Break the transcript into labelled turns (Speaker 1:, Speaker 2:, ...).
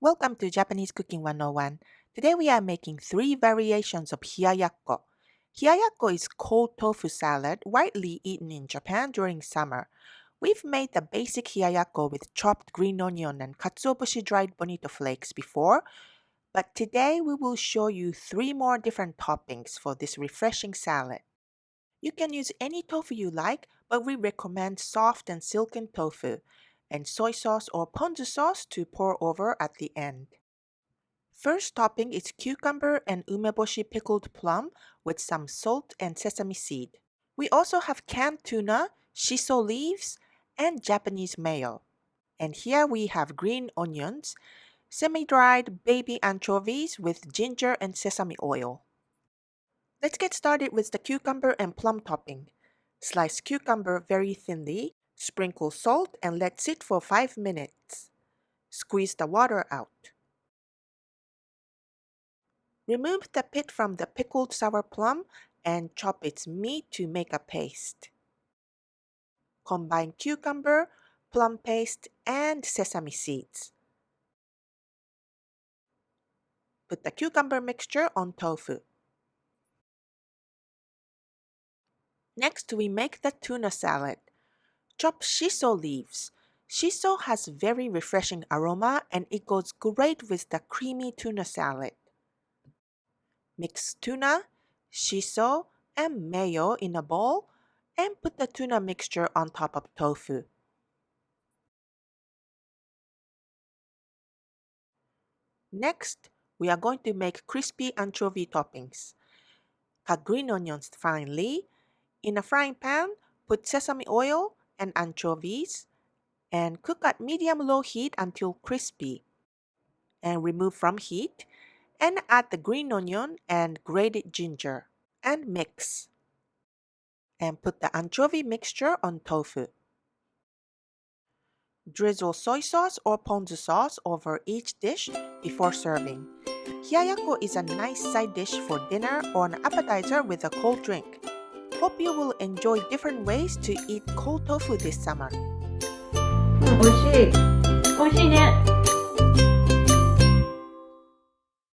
Speaker 1: Welcome to Japanese Cooking 101. Today we are making 3 variations of Hiyayakko. Hiyayakko is cold tofu salad widely eaten in Japan during summer. We've made the basic Hiyayakko with chopped green onion and katsuobushi dried bonito flakes before, but today we will show you 3 more different toppings for this refreshing salad. You can use any tofu you like, but we recommend soft and silken tofu, and soy sauce or ponzu sauce to pour over at the end. First topping is cucumber and umeboshi pickled plum with some salt and sesame seed. We also have canned tuna, shiso leaves, and Japanese mayo. And here we have green onions, semi-dried baby anchovies with ginger and sesame oil. Let's get started with the cucumber and plum topping. Slice cucumber very thinly, sprinkle salt and let sit for 5 minutes. Squeeze the water out. Remove the pit from the pickled sour plum and chop its meat to make a paste. Combine cucumber, plum paste, and sesame seeds. Put the cucumber mixture on tofu. Next, we make the tuna salad. Chop shiso leaves. Shiso has very refreshing aroma and it goes great with the creamy tuna salad. Mix tuna, shiso, and mayo in a bowl and put the tuna mixture on top of tofu. Next, we are going to make crispy anchovy toppings. Cut green onions finely. In a frying pan, put sesame oil and anchovies and cook at medium-low heat until crispy. And remove from heat and add the green onion and grated ginger and mix. And put the anchovy mixture on tofu. Drizzle soy sauce or ponzu sauce over each dish before serving. Hiyayakko is a nice side dish for dinner or an appetizer with a cold drink. Hope you will enjoy different ways to eat cold tofu this summer.
Speaker 2: 美味しい。美味しいね。